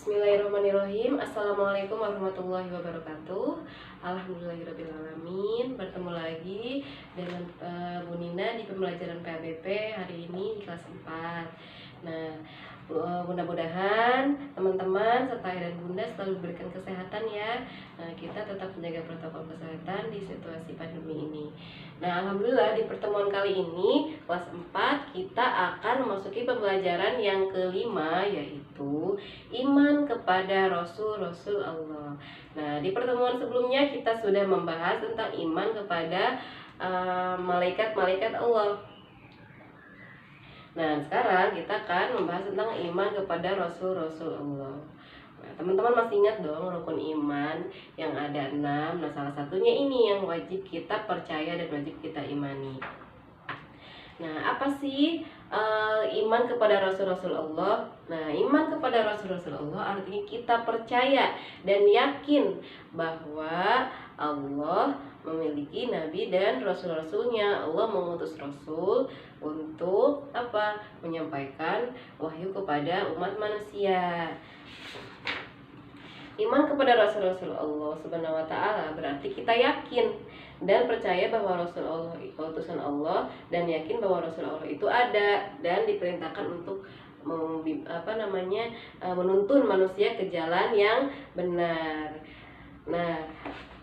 Bismillahirrahmanirrahim. Assalamualaikum warahmatullahi wabarakatuh. Alhamdulillahirrahmanirrahim. Bertemu lagi dengan Bu Nina di pembelajaran PABP hari ini di kelas 4. Nah, mudah-mudahan teman-teman serta ayah dan bunda selalu diberikan kesehatan ya. Nah, kita tetap menjaga protokol kesehatan di situasi pandemi ini. Nah, alhamdulillah di pertemuan kali ini kelas 4 kita akan memasuki pembelajaran yang kelima, yaitu iman kepada Rasul-Rasul Allah. Nah, di pertemuan sebelumnya kita sudah membahas tentang iman kepada malaikat-malaikat Allah. Nah, sekarang kita akan membahas tentang iman kepada Rasul-Rasul Allah. Nah, teman-teman masih ingat dong rukun iman yang ada 6. Nah, salah satunya ini yang wajib kita percaya dan wajib kita imani. Nah, apa sih iman kepada Rasul-Rasul Allah? Nah, iman kepada Rasul-Rasul Allah artinya kita percaya dan yakin bahwa Allah memiliki nabi dan rasul-rasulnya. Allah mengutus rasul untuk apa? Menyampaikan wahyu kepada umat manusia. Iman kepada Rasul-Rasul Allah Subhanahu wa taala berarti kita yakin dan percaya bahwa Rasul Allah utusan Allah, dan yakin bahwa Rasul Allah itu ada dan diperintahkan untuk menuntun manusia ke jalan yang benar. Nah,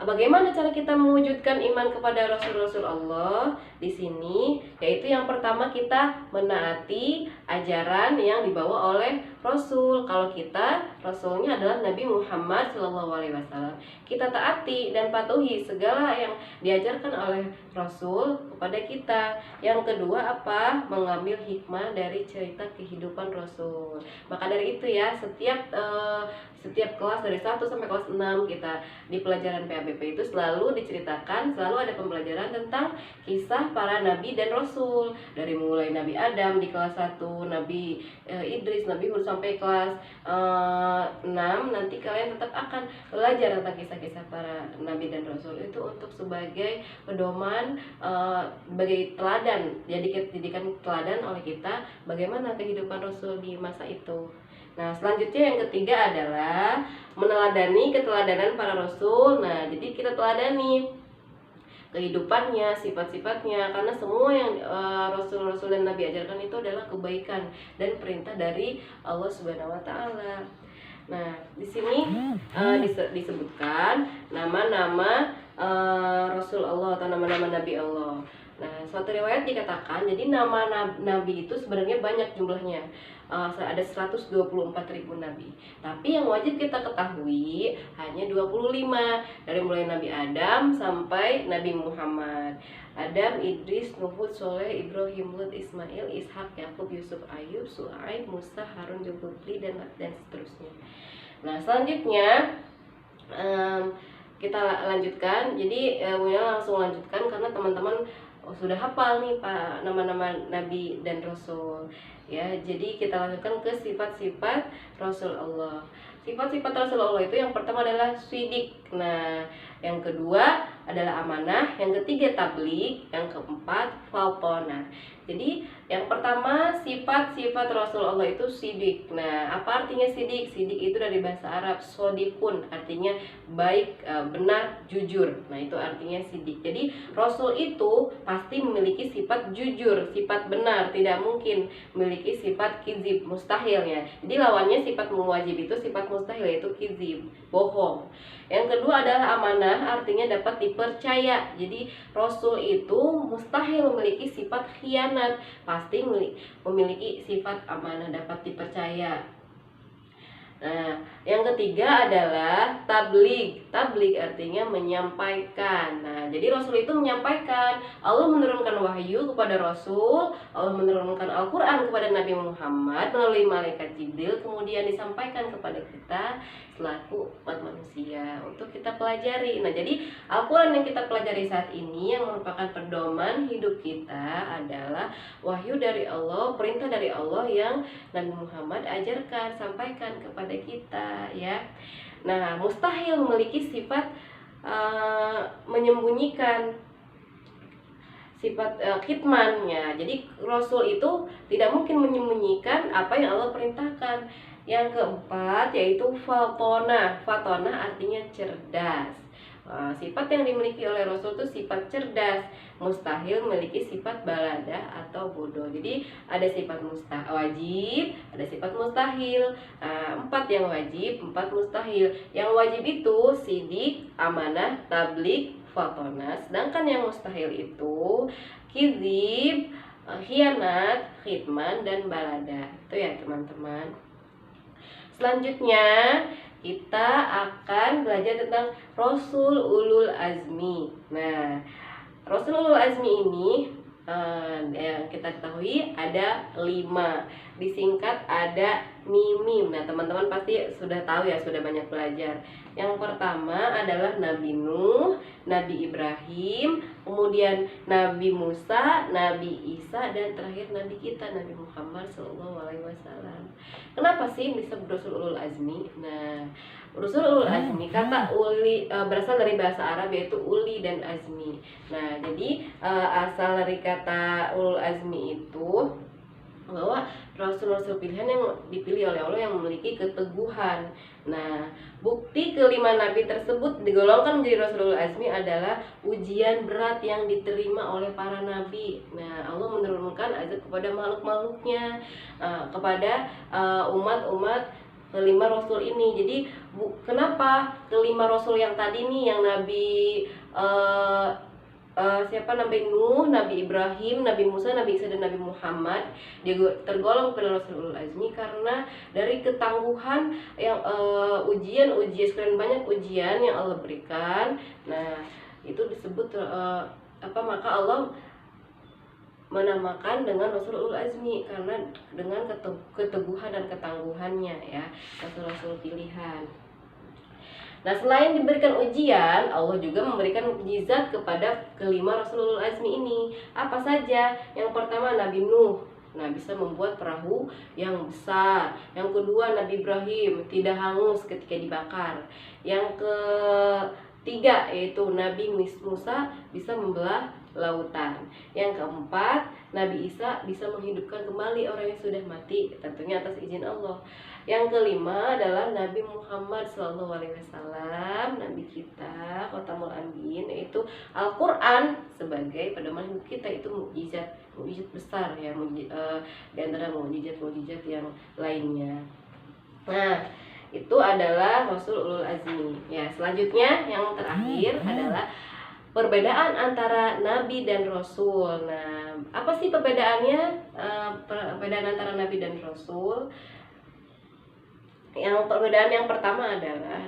bagaimana cara kita mewujudkan iman kepada Rasul-Rasul Allah di sini? Yaitu yang pertama kita menaati ajaran yang dibawa oleh Rasul. Kalau kita Rasulnya adalah Nabi Muhammad SAW, kita taati dan patuhi segala yang diajarkan oleh Rasul kepada kita. Yang kedua apa? Mengambil hikmah dari cerita kehidupan Rasul. Maka dari itu ya, setiap kelas dari 1 sampai kelas 6 kita di pelajaran PABP itu selalu diceritakan, selalu ada pembelajaran tentang kisah para nabi dan rasul. Dari mulai Nabi Adam di kelas 1, Nabi Idris, Nabi Hud sampai kelas 6, nanti kalian tetap akan belajar tentang kisah-kisah para nabi dan rasul itu untuk sebagai pedoman, sebagai teladan, dijadikan teladan oleh kita bagaimana kehidupan Rasul di masa itu. Nah, selanjutnya yang ketiga adalah meneladani keteladanan para rasul. Nah, jadi kita teladani kehidupannya, sifat-sifatnya, karena semua yang rasul-rasul dan nabi ajarkan itu adalah kebaikan dan perintah dari Allah Subhanahu wa taala. Nah, di sini disebutkan nama-nama Rasul Allah atau nama-nama Nabi Allah. Nah, suatu riwayat dikatakan, jadi nama Nabi itu sebenarnya banyak jumlahnya. Ada 124.000 nabi. Tapi yang wajib kita ketahui hanya 25, dari mulai Nabi Adam sampai Nabi Muhammad. Adam, Idris, Nuh, Soleh, Ibrahim, Lut, Ismail, Ishak, Yakub, Yusuf, Ayub, Su'aib, Musa, Harun, Zulkifli, dan seterusnya. Nah, selanjutnya kita lanjutkan. Jadi Wina langsung lanjutkan karena teman-teman sudah hafal nih Pak nama-nama nabi dan rasul ya. Jadi kita lanjutkan ke sifat-sifat Rasul Allah. Sifat-sifat Rasul Allah itu yang pertama adalah shidik. Nah, yang kedua adalah amanah, yang ketiga tabligh, yang keempat falqona. Jadi yang pertama sifat-sifat Rasul Allah itu sidik. Nah, apa artinya sidik? Sidik itu dari bahasa Arab sodikun, artinya baik, benar, jujur. Nah, itu artinya sidik. Jadi Rasul itu pasti memiliki sifat jujur, sifat benar, tidak mungkin memiliki sifat kizib, mustahil ya. Jadi lawannya sifat wajib itu sifat mustahil, yaitu kizib, bohong. Yang kedua adalah amanah, artinya dapat dipercaya. Jadi Rasul itu mustahil memiliki sifat khianat, pasti memiliki sifat amanah, dapat dipercaya. Nah, yang ketiga adalah tabligh. Tabligh artinya menyampaikan. Nah, jadi Rasul itu menyampaikan. Allah menurunkan wahyu kepada Rasul, Allah menurunkan Al-Quran kepada Nabi Muhammad melalui malaikat Jibril, kemudian disampaikan kepada kita selaku umat manusia untuk kita pelajari. Nah, jadi Al-Quran yang kita pelajari saat ini yang merupakan pedoman hidup kita adalah wahyu dari Allah, perintah dari Allah yang Nabi Muhammad ajarkan, sampaikan kepada kita ya. Nah, mustahil memiliki sifat menyembunyikan, sifat kitman ya. Jadi Rasul itu tidak mungkin menyembunyikan apa yang Allah perintahkan Yang keempat yaitu fatonah. Fatonah artinya cerdas. Sifat yang dimiliki oleh Rasul itu sifat cerdas. Mustahil memiliki sifat balada atau bodoh. Jadi ada sifat wajib, ada sifat mustahil. 4 yang wajib, 4 mustahil. Yang wajib itu sidik, amanah, tablik, fatonah. Sedangkan yang mustahil itu kizib, khianat, khidman, dan balada. Itu ya teman-teman. Selanjutnya kita akan belajar tentang Rasul Ulul Azmi. Nah, Rasul Ulul Azmi ini yang kita ketahui ada 5. Disingkat ada mimim. Nah, teman-teman pasti sudah tahu ya, sudah banyak belajar. Yang pertama adalah Nabi Nuh, Nabi Ibrahim, kemudian Nabi Musa, Nabi Isa, dan terakhir Nabi kita, Nabi Muhammad SAW. Kenapa sih disebut Rasul Ulul Azmi? Nah, Rasul Ulul Azmi, kata uli berasal dari bahasa Arab yaitu uli dan azmi. Nah, jadi asal dari kata Ulul Azmi itu bahwa rasul-rasul pilihan yang dipilih oleh Allah yang memiliki keteguhan. Nah, bukti kelima nabi tersebut digolongkan menjadi Rasulul Azmi adalah ujian berat yang diterima oleh para nabi. Nah, Allah menurunkan azab kepada makhluk-makhluknya, kepada umat-umat kelima rasul ini. Jadi kenapa kelima rasul yang tadi nih, yang nabi siapa, Nabi Nuh, Nabi Ibrahim, Nabi Musa, Nabi Isa, dan Nabi Muhammad dia tergolong pada Rasulul Azmi karena dari ketangguhan yang ujian sekian banyak ujian yang Allah berikan. Nah, itu disebut maka Allah menamakan dengan Rasulul Azmi karena dengan keteguhan dan ketangguhannya ya, rasul-rasul pilihan. Nah, selain diberikan ujian, Allah juga memberikan mukjizat kepada kelima Rasulul Azmi ini. Apa saja? Yang pertama Nabi Nuh. Nah, bisa membuat perahu yang besar. Yang kedua Nabi Ibrahim, tidak hangus ketika dibakar. Yang ketiga yaitu Nabi Musa, bisa membelah lautan. Yang keempat Nabi Isa, bisa menghidupkan kembali orang yang sudah mati, tentunya atas izin Allah. Yang kelima adalah Nabi Muhammad SAW, Nabi kita, Khotamul Anbiyin, yaitu Al-Quran sebagai pedoman hidup kita. Itu mukjizat besar ya, di antara mukjizat yang lainnya. Nah, itu adalah Rasul Ulul Azmi. Ya, selanjutnya yang terakhir adalah perbedaan antara Nabi dan Rasul. Nah, apa sih perbedaannya? Perbedaan antara Nabi dan Rasul. Yang perbedaan yang pertama adalah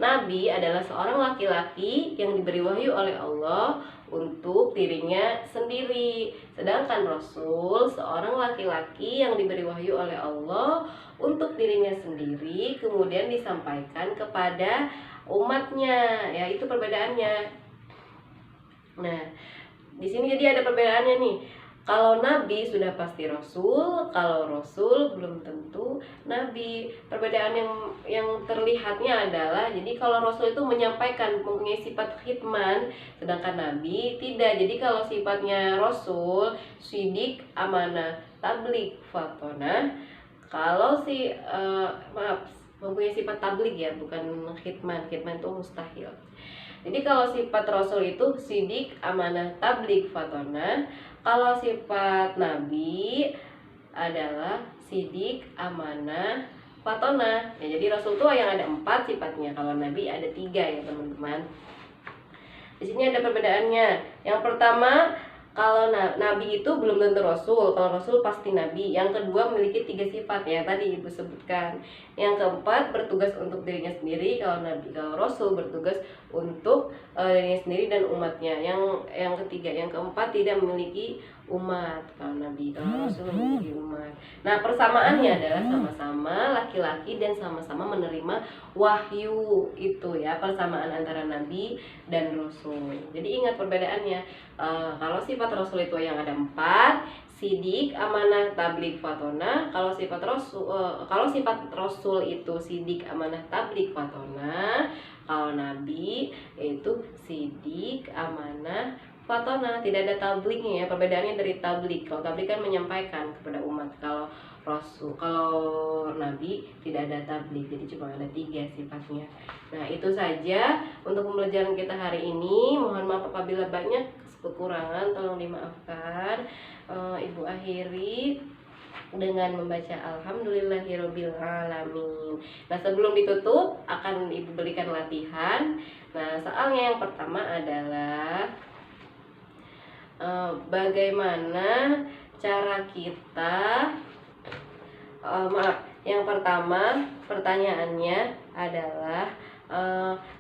Nabi adalah seorang laki-laki yang diberi wahyu oleh Allah untuk dirinya sendiri. Sedangkan Rasul seorang laki-laki yang diberi wahyu oleh Allah untuk dirinya sendiri, kemudian disampaikan kepada umatnya. Ya, itu perbedaannya. Nah, di sini jadi ada perbedaannya nih. Kalau Nabi sudah pasti Rasul, kalau Rasul belum tentu Nabi. Perbedaan yang terlihatnya adalah, jadi kalau Rasul itu menyampaikan, mempunyai sifat khidman, sedangkan Nabi tidak. Jadi kalau sifatnya Rasul, sidik, amanah, tablik, fatonah. Kalau mempunyai sifat tablik ya, bukan khidman. Khidman itu mustahil. Jadi kalau sifat Rasul itu sidik, amanah, tablik, fatonah. Kalau sifat Nabi adalah sidik, amanah, fatonah. Ya, jadi Rasul itu yang ada 4 sifatnya. Kalau Nabi ada 3 ya teman-teman. Di sini ada perbedaannya. Yang pertama, kalau Nabi itu belum tentu Rasul. Kalau Rasul pasti Nabi. Yang kedua memiliki 3 sifat ya, tadi Ibu sebutkan. Yang keempat bertugas untuk dirinya sendiri. Kalau Rasul bertugas untuk dirinya sendiri dan umatnya. Yang ketiga, yang keempat tidak memiliki umat. Kalau Nabi, kalau Rasul memiliki umat. Nah, persamaannya adalah sama-sama laki-laki dan sama-sama menerima wahyu. Itu ya persamaan antara Nabi dan Rasul. Jadi ingat perbedaannya. Kalau sifat Rasul itu yang ada 4, sidik, amanah, tablik, fatonah. Kalau sifat Rasul itu sidik, amanah, tablik, fatonah. Kalau Nabi yaitu sidik, amanah, fatonah. Tidak ada tabliknya ya. Perbedaannya dari tablik. Kalau tablik kan menyampaikan kepada umat. Kalau rasul, kalau nabi tidak ada tabligh, jadi cuma ada 3 sifatnya. Nah, itu saja untuk pembelajaran kita hari ini. Mohon maaf apabila banyak kekurangan, tolong dimaafkan. Ibu akhiri dengan membaca alhamdulillahirabbil alamin. Nah, sebelum ditutup akan Ibu berikan latihan. Nah, soalnya yang pertama adalah bagaimana cara kita yang pertama pertanyaannya adalah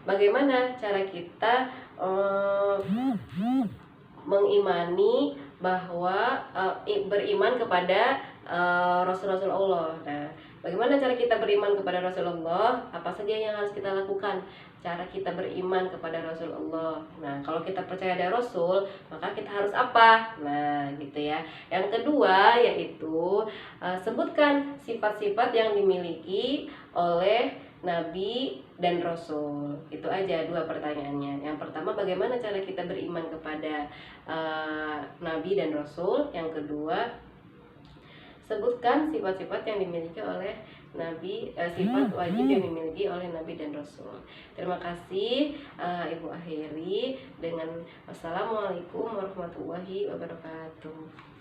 bagaimana cara kita mengimani bahwa beriman kepada Rasul-Rasul Allah. Nah, bagaimana cara kita beriman kepada Rasulullah? Apa saja yang harus kita lakukan? Cara kita beriman kepada Rasulullah. Nah, kalau kita percaya ada Rasul, maka kita harus apa? Nah, gitu ya. Yang kedua yaitu sebutkan sifat-sifat yang dimiliki oleh Nabi dan Rasul. Itu aja 2 pertanyaannya. Yang pertama, bagaimana cara kita beriman kepada Nabi dan Rasul. Yang kedua, sebutkan sifat-sifat yang dimiliki oleh Nabi, sifat wajib yang dimiliki oleh Nabi dan Rasul. Terima kasih. Ibu akhiri dengan wassalamualaikum warahmatullahi wabarakatuh.